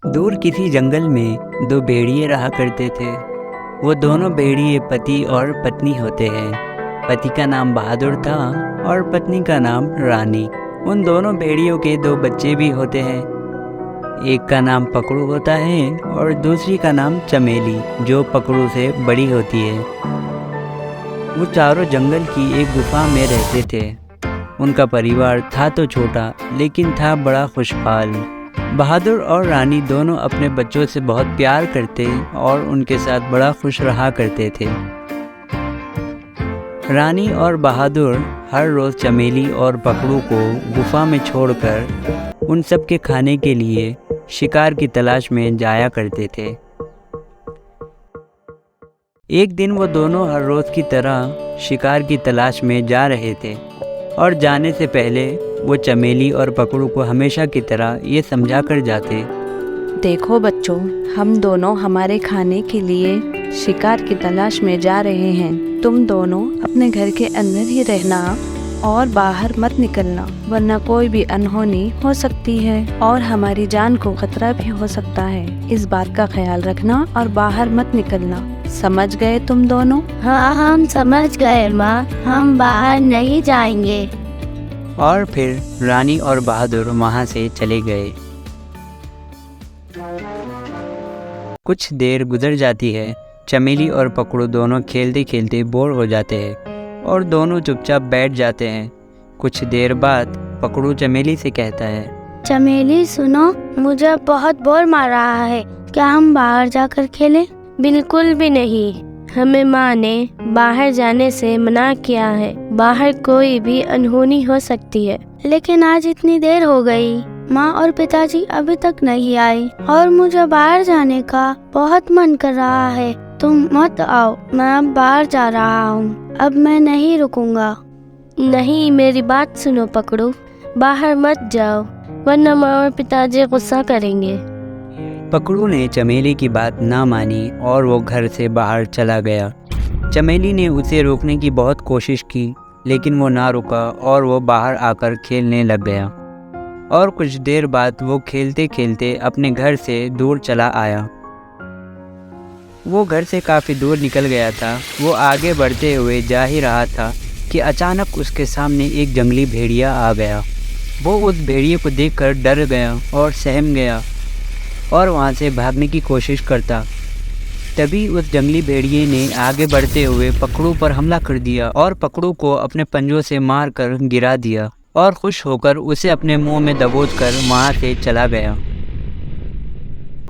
दूर किसी जंगल में दो भेड़िए रहा करते थे। वो दोनों भेड़िए पति और पत्नी होते हैं। पति का नाम बहादुर था और पत्नी का नाम रानी। उन दोनों भेड़ियों के दो बच्चे भी होते हैं। एक का नाम पकड़ू होता है और दूसरी का नाम चमेली, जो पकड़ू से बड़ी होती है। वो चारों जंगल की एक गुफा में रहते थे। उनका परिवार था तो छोटा, लेकिन था बड़ा खुशहाल। बहादुर और रानी दोनों अपने बच्चों से बहुत प्यार करते और उनके साथ बड़ा खुश रहा करते थे। रानी और बहादुर हर रोज़ चमेली और पकड़ू को गुफा में छोड़कर उन सब के खाने के लिए शिकार की तलाश में जाया करते थे। एक दिन वो दोनों हर रोज़ की तरह शिकार की तलाश में जा रहे थे और जाने से पहले वो चमेली और पकड़ू को हमेशा की तरह ये समझा कर जाते। देखो बच्चों, हम दोनों हमारे खाने के लिए शिकार की तलाश में जा रहे हैं। तुम दोनों अपने घर के अंदर ही रहना और बाहर मत निकलना, वरना कोई भी अनहोनी हो सकती है और हमारी जान को खतरा भी हो सकता है। इस बात का ख्याल रखना और बाहर मत निकलना। समझ गए तुम दोनों? हाँ, हम समझ गए माँ, हम बाहर नहीं जाएंगे। और फिर रानी और बहादुर वहाँ से चले गए। कुछ देर गुजर जाती है। चमेली और पकड़ू दोनों खेलते खेलते बोर हो जाते हैं और दोनों चुपचाप बैठ जाते हैं। कुछ देर बाद पकड़ू चमेली से कहता है, चमेली सुनो, मुझे बहुत बोर मार रहा है, क्या हम बाहर जाकर खेलें? बिल्कुल भी नहीं, हमें माँ ने बाहर जाने से मना किया है। बाहर कोई भी अनहोनी हो सकती है। लेकिन आज इतनी देर हो गई, माँ और पिताजी अभी तक नहीं आए और मुझे बाहर जाने का बहुत मन कर रहा है। तुम मत आओ, मैं अब बाहर जा रहा हूँ, अब मैं नहीं रुकूंगा। नहीं, मेरी बात सुनो पकड़ू, बाहर मत जाओ, वरना माँ और पिताजी गुस्सा करेंगे। पकड़ू ने चमेली की बात ना मानी और वो घर से बाहर चला गया। चमेली ने उसे रोकने की बहुत कोशिश की, लेकिन वो ना रुका और वो बाहर आकर खेलने लग गया। और कुछ देर बाद वो खेलते खेलते अपने घर से दूर चला आया। वो घर से काफ़ी दूर निकल गया था। वो आगे बढ़ते हुए जा ही रहा था कि अचानक उसके सामने एक जंगली भेड़िया आ गया। वो उस भेड़िए को देखकर डर गया और सहम गया और वहाँ से भागने की कोशिश करता। तभी उस जंगली भेड़िए ने आगे बढ़ते हुए पकड़ू पर हमला कर दिया और पकड़ू को अपने पंजों से मारकर गिरा दिया और खुश होकर उसे अपने मुंह में दबोचकर वहाँ से चला गया।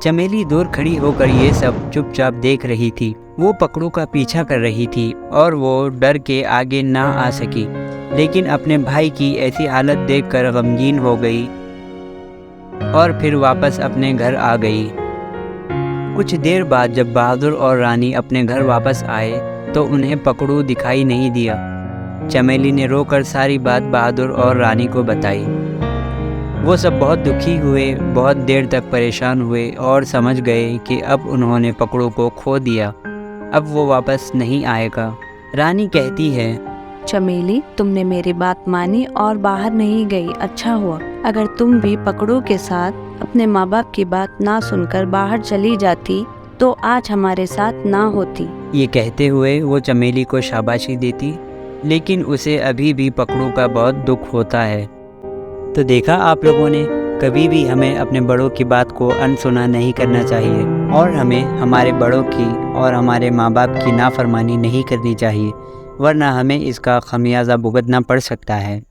चमेली दूर खड़ी होकर ये सब चुपचाप देख रही थी। वो पकड़ू का पीछा कर रही थी और वो डर के आगे ना आ सकी, लेकिन अपने भाई की ऐसी हालत देखकर गमगीन हो गई और फिर वापस अपने घर आ गई। कुछ देर बाद जब बहादुर और रानी अपने घर वापस आए तो उन्हें पकड़ू दिखाई नहीं दिया। चमेली ने रोकर सारी बात बहादुर और रानी को बताई। वो सब बहुत दुखी हुए, बहुत देर तक परेशान हुए और समझ गए कि अब उन्होंने पकड़ू को खो दिया, अब वो वापस नहीं आएगा। रानी कहती है, चमेली, तुमने मेरी बात मानी और बाहर नहीं गई, अच्छा हुआ। अगर तुम भी पकड़ू के साथ अपने माँ बाप की बात ना सुनकर बाहर चली जाती तो आज हमारे साथ ना होती। ये कहते हुए वो चमेली को शाबाशी देती, लेकिन उसे अभी भी पकड़ू का बहुत दुख होता है। तो देखा आप लोगों ने, कभी भी हमें अपने बड़ों की बात को अनसुना नहीं करना चाहिए और हमें हमारे बड़ों की और हमारे माँ बाप की नाफरमानी नहीं करनी चाहिए, वरना हमें इसका खमियाजा भुगतना पड़ सकता है।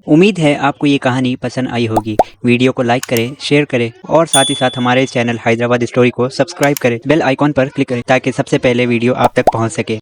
उम्मीद है आपको ये कहानी पसंद आई होगी। वीडियो को लाइक करें, शेयर करें और साथ ही साथ हमारे चैनल हैदराबाद स्टोरी को सब्सक्राइब करें। बेल आइकॉन पर क्लिक करें ताकि सबसे पहले वीडियो आप तक पहुंच सके।